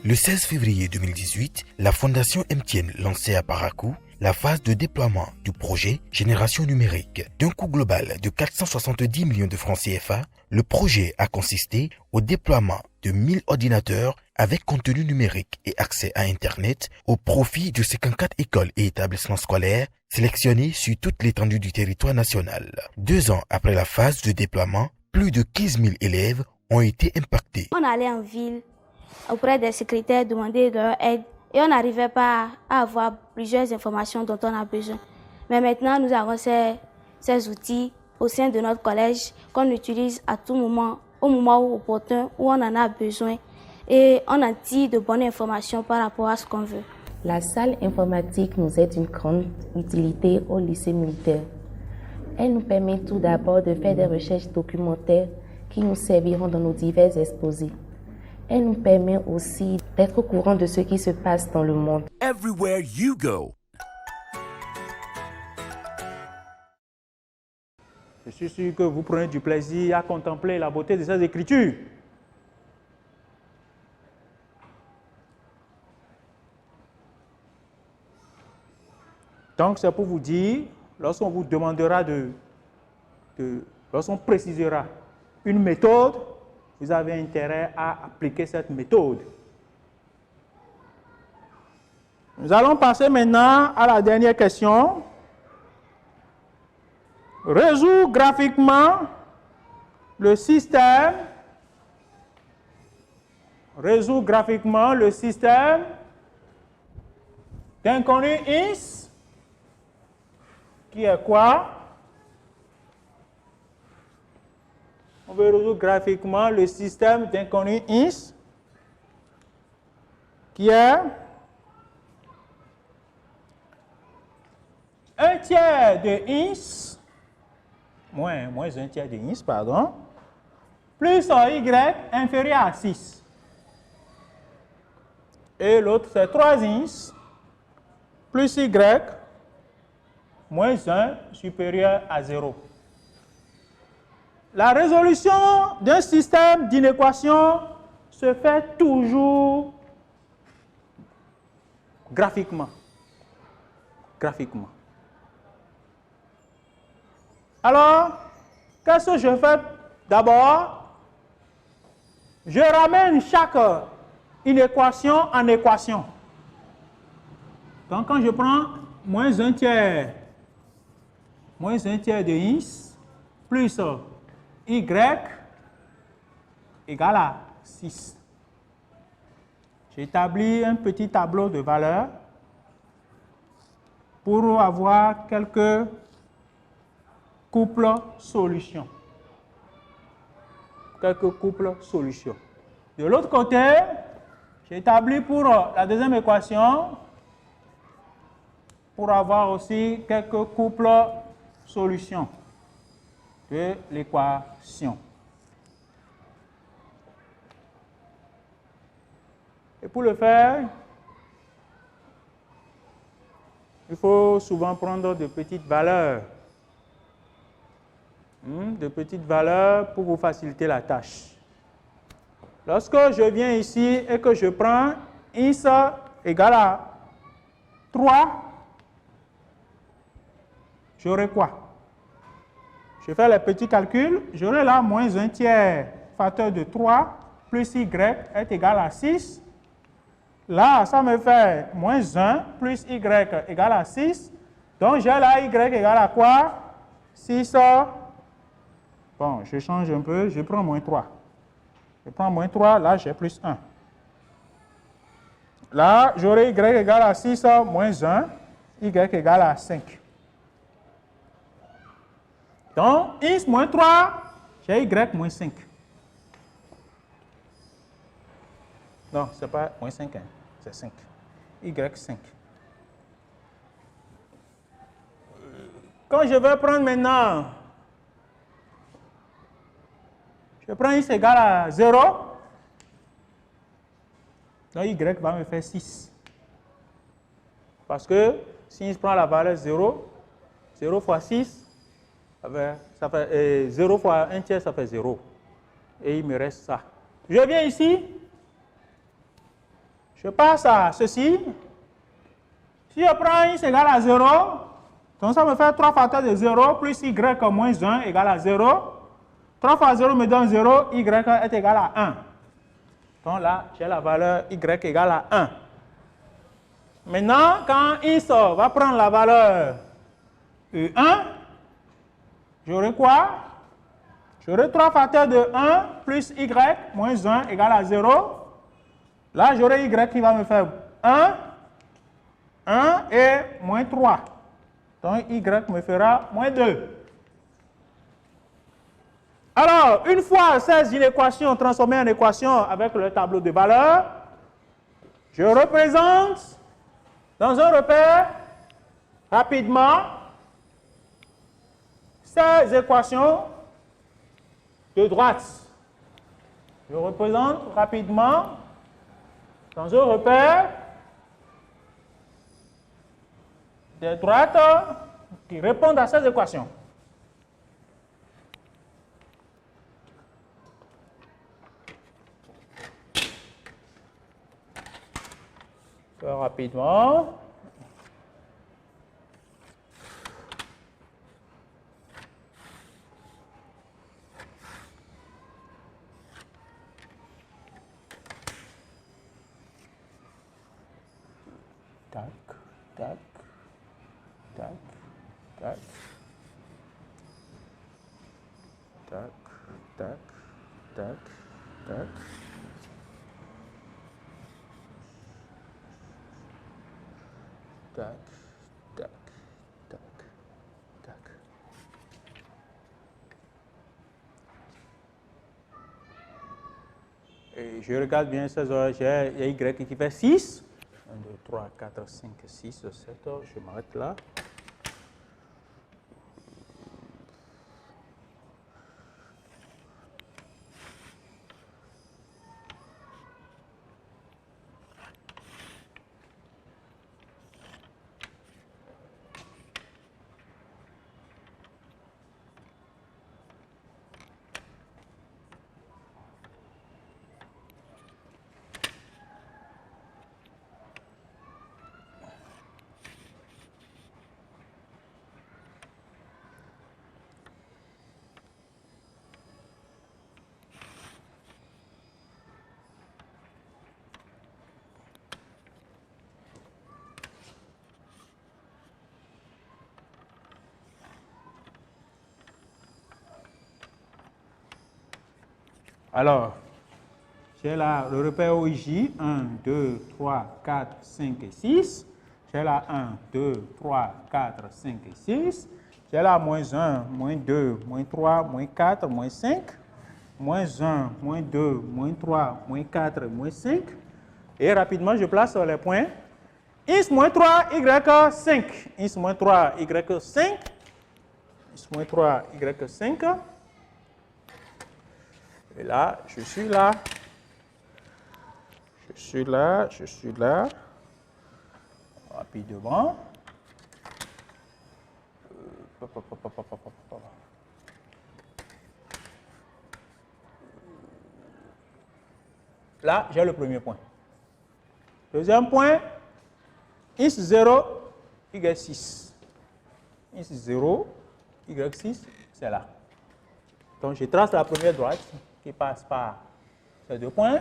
Le 16 février 2018, la Fondation MTN lançait à Parakou la phase de déploiement du projet Génération numérique. D'un coût global de 470 millions de francs CFA, le projet a consisté au déploiement de 1000 ordinateurs avec contenu numérique et accès à Internet au profit de 54 écoles et établissements scolaires sélectionnés sur toute l'étendue du territoire national. 2 ans après la phase de déploiement, plus de 15 000 élèves ont été impactés. On allait en ville auprès des secrétaires demander leur aide et on n'arrivait pas à avoir plusieurs informations dont on a besoin. Mais maintenant, nous avons ces outils au sein de notre collège qu'on utilise à tout moment, au moment opportun où on en a besoin et on en tire de bonnes informations par rapport à ce qu'on veut. La salle informatique nous est d'une grande utilité au lycée militaire. Elle nous permet tout d'abord de faire des recherches documentaires qui nous serviront dans nos divers exposés. Elle nous permet aussi d'être au courant de ce qui se passe dans le monde. Everywhere you go. Je suis sûr que vous prenez du plaisir à contempler la beauté de ces écritures. Donc, c'est pour vous dire, lorsqu'on vous demandera lorsqu'on précisera une méthode, vous avez intérêt à appliquer cette méthode. Nous allons passer maintenant à la dernière question. Résout graphiquement le système. Résout graphiquement le système d'inconnus X. Qui est quoi? On veut résoudre graphiquement le système d'inconnus X. Qui est 1/3 de X. Moins 1/3 de X, pardon, plus Y inférieur à 6. Et l'autre, c'est 3X plus Y moins 1 supérieur à 0. La résolution d'un système d'inéquation se fait toujours graphiquement. Alors, qu'est-ce que je fais d'abord? Je ramène chaque inéquation en équation. Donc, quand je prends moins 1/3 de X plus Y égale à 6. J'établis un petit tableau de valeurs pour avoir quelques couples solutions. De l'autre côté, j'établis pour la deuxième équation pour avoir aussi quelques couples solutions de l'équation. Et pour le faire, il faut souvent prendre de petites valeurs. De petites valeurs pour vous faciliter la tâche. Lorsque je viens ici et que je prends X égale à 3, j'aurai quoi? Je fais les petits calculs, j'aurai là moins 1/3 facteur de 3 plus Y est égal à 6. Là, ça me fait moins 1 plus Y égale à 6. Donc, j'ai là Y égale à quoi? 6. Bon, je change un peu, je prends moins 3. Je prends moins 3, là j'ai plus 1. Là, j'aurai Y égale à 6 moins 1, Y égale à 5. Donc, X moins 3, j'ai Y moins 5. Non, ce n'est pas moins 5, hein, c'est 5. Y 5. Quand je vais prendre maintenant, je prends X égale à 0, donc Y va me faire 6. Parce que si je prends la valeur 0, 0 fois 6, ça fait 0 fois 1/3, ça fait 0. Et il me reste ça. Je viens ici, je passe à ceci. Si je prends X égale à 0, donc ça me fait 3 facteurs de 0 plus Y moins 1 égale à 0. 3 fois 0 me donne 0, Y est égal à 1. Donc là, j'ai la valeur Y égale à 1. Maintenant, quand X va prendre la valeur 1, j'aurai quoi? J'aurai 3 facteurs de 1 plus Y moins 1 égale à 0. Là, j'aurai Y qui va me faire 1 et moins 3. Donc, Y me fera moins 2. Alors, une fois ces inéquations transformées en équations avec le tableau de valeurs, je représente dans un repère rapidement ces ces équations de droite. Je représente rapidement dans un repère des droites qui répondent à ces équations. Très rapidement. Tac, tac, tac, tac, tac, tac, tac, tac. Tac, tac, tac, tac. Et je regarde bien ces heures, j'ai Y qui fait 6. 1, 2, 3, 4, 5, 6, 7. Je m'arrête là. Alors, j'ai là le repère OIJ, 1, 2, 3, 4, 5 et 6. J'ai là 1, 2, 3, 4, 5 et 6. J'ai là moins 1, moins 2, moins 3, moins 4, moins 5. Moins 1, moins 2, moins 3, moins 4, moins 5. Et rapidement, je place les points. X moins 3, Y 5. X moins 3, Y 5. X moins 3, Y 5. Et là, je suis là. Je suis là, je suis là. Rapidement. Là, j'ai le premier point. Deuxième point, X0, Y6. X0, Y6, c'est là. Donc, je trace la première droite qui passe par ces deux points.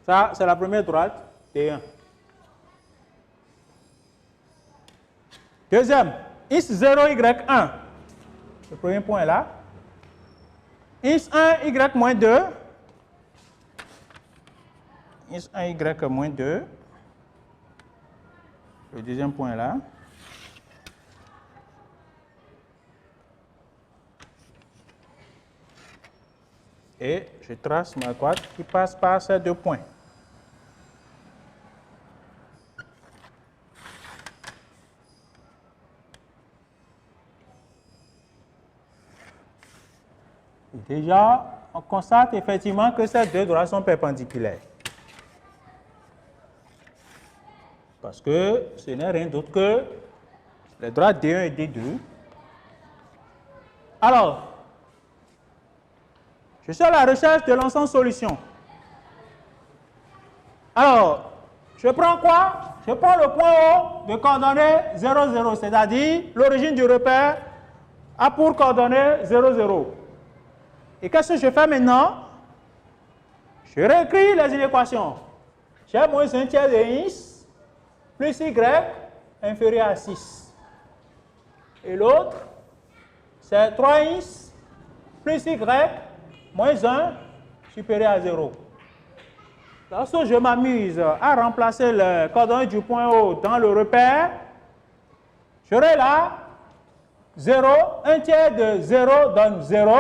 Ça, c'est la première droite, T1. Deuxième, X0, Y1. Le premier point est là. X1, Y-2. X1, Y-2. Le deuxième point est là. Et je trace ma droite qui passe par ces deux points. Déjà, on constate effectivement que ces deux droites sont perpendiculaires. Parce que ce n'est rien d'autre que les droites D1 et D2. Alors, je suis à la recherche de l'ensemble solution. Alors, je prends quoi? Je prends le point O de coordonnées 0, 0, c'est-à-dire l'origine du repère a pour coordonnées 0, 0. Et qu'est-ce que je fais maintenant? Je réécris les inéquations. J'ai moins 1 tiers de X plus Y inférieur à 6. Et l'autre, c'est 3X plus Y moins 1 supérieur à 0. Lorsque je m'amuse à remplacer le coordonnées du point O dans le repère, j'aurai là 0, 1 tiers de 0 donne 0.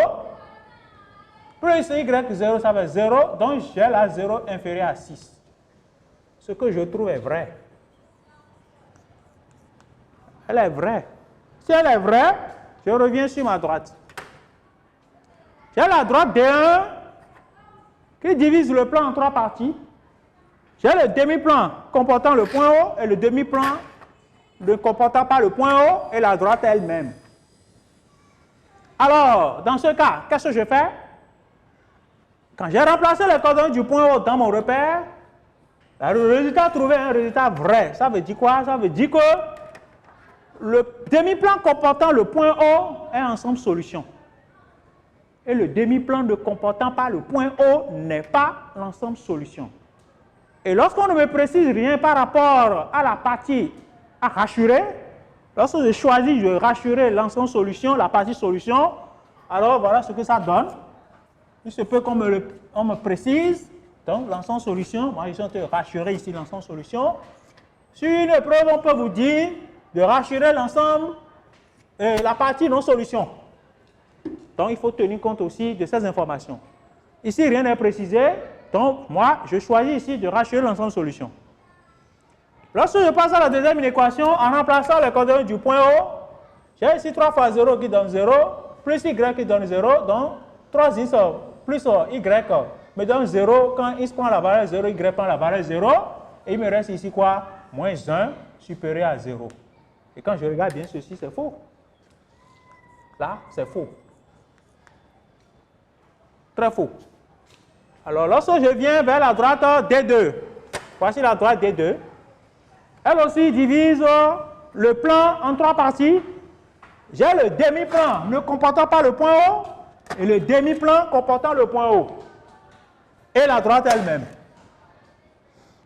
Plus y0, ça fait 0. Donc, j'ai la 0 inférieur à 6. Ce que je trouve est vrai. Elle est vraie. Si elle est vraie, je reviens sur ma droite. J'ai la droite D1 qui divise le plan en 3 parties. J'ai le demi-plan comportant le point haut et le demi-plan ne comportant pas le point haut et la droite elle-même. Alors, dans ce cas, qu'est-ce que je fais? Quand j'ai remplacé les coordonnées du point haut dans mon repère, le résultat trouvé est un résultat vrai. Ça veut dire quoi? Ça veut dire que le demi-plan comportant le point haut est ensemble solution. Et le demi-plan ne comportant pas le point haut n'est pas l'ensemble solution. Et lorsqu'on ne me précise rien par rapport à la partie à rassurer, lorsque je choisis de rassurer l'ensemble solution, la partie solution, alors voilà ce que ça donne. Il se peut qu'on me précise, donc l'ensemble solution, moi je suis en train de rassurer ici l'ensemble solution. Sur une épreuve, on peut vous dire de rassurer l'ensemble et la partie non solution. Donc il faut tenir compte aussi de ces informations. Ici, rien n'est précisé. Donc, moi, je choisis ici de rassurer l'ensemble solution. Lorsque je passe à la deuxième équation, en remplaçant les coordonnées du point haut, j'ai ici 3 fois 0 qui donne 0, plus y qui donne 0, donc 3x plus y me donne 0. Quand x prend la valeur 0, y prend la valeur 0, et il me reste ici quoi? Moins 1 supérieur à 0. Et quand je regarde bien ceci, c'est faux. Là, c'est faux. Très faux. Alors, lorsque je viens vers la droite D2, voici la droite D2, elle aussi divise le plan en 3 parties. J'ai le demi-plan ne comportant pas le point haut et le demi-plan comportant le point haut. Et la droite elle-même.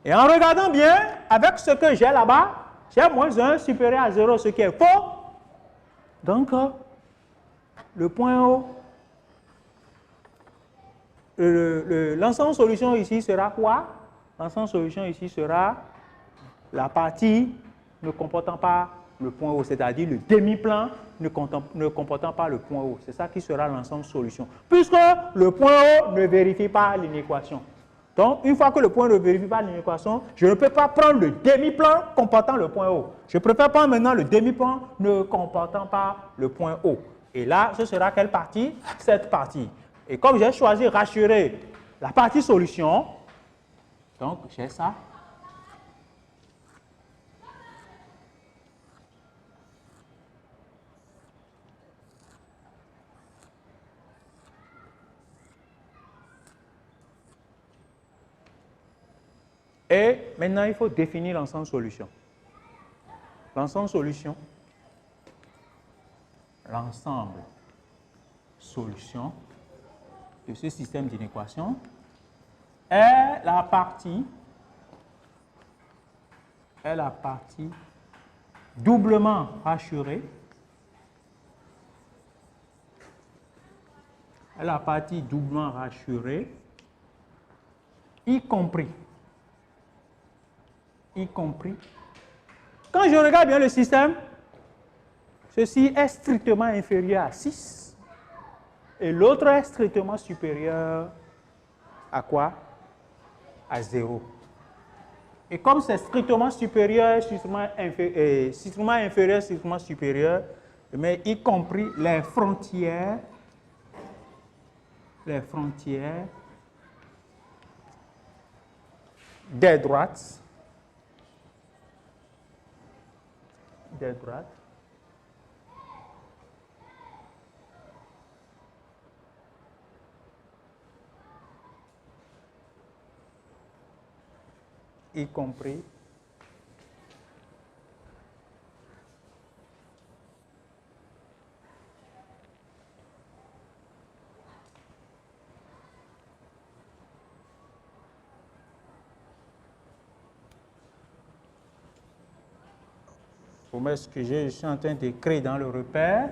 Et en regardant bien, avec ce que j'ai là-bas, j'ai moins 1 supérieur à 0, ce qui est faux. Donc, le point haut, l'ensemble solution ici sera quoi? L'ensemble solution ici sera la partie ne comportant pas le point haut, c'est-à-dire le demi-plan ne comportant pas le point haut. C'est ça qui sera l'ensemble solution. Puisque le point haut ne vérifie pas l'inéquation. Donc, une fois que le point ne vérifie pas l'inéquation, je ne peux pas prendre le demi-plan comportant le point haut. Je préfère prendre maintenant le demi-plan ne comportant pas le point haut. Et là, ce sera quelle partie? Cette partie. Et comme j'ai choisi rassurer la partie solution, donc j'ai ça. Et maintenant, il faut définir l'ensemble solution. L'ensemble solution de ce système d'inéquation est la partie doublement rassurée, y compris. Quand je regarde bien le système, ceci est strictement inférieur à 6 et l'autre est strictement supérieur à quoi? À 0. Et comme c'est strictement supérieur, strictement inférieur, strictement supérieur, mais y compris les frontières des droites, y compris vous m'excusez, je suis en train d'écrire dans le repère.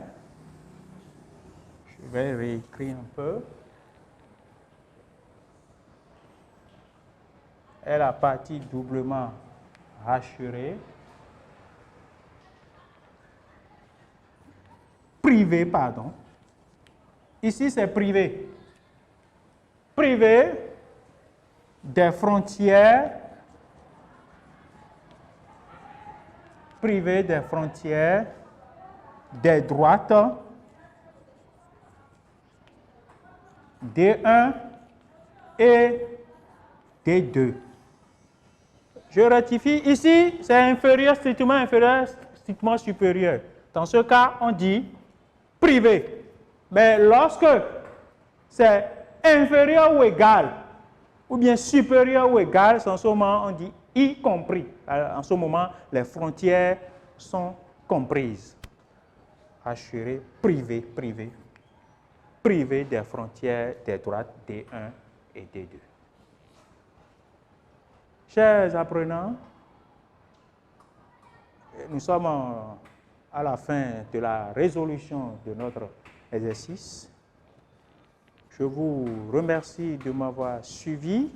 Je vais réécrire un peu. Et la partie doublement rassurée, privée, pardon. Ici, c'est privé. privée des frontières des droites D1 et D2. Je rectifie, ici c'est inférieur, strictement supérieur. Dans ce cas, on dit privé. Mais lorsque c'est inférieur ou égal, ou bien supérieur ou égal, en ce moment on dit y compris. En ce moment, les frontières sont comprises. Assuré, privé des frontières des droites D1 et D2. Chers apprenants, nous sommes à la fin de la résolution de notre exercice. Je vous remercie de m'avoir suivi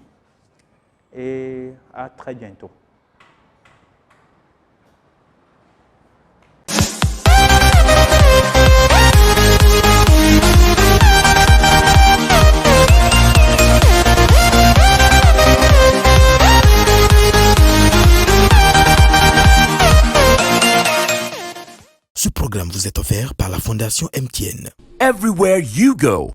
et à très bientôt. Ce programme vous est offert par la Fondation MTN. Everywhere you go.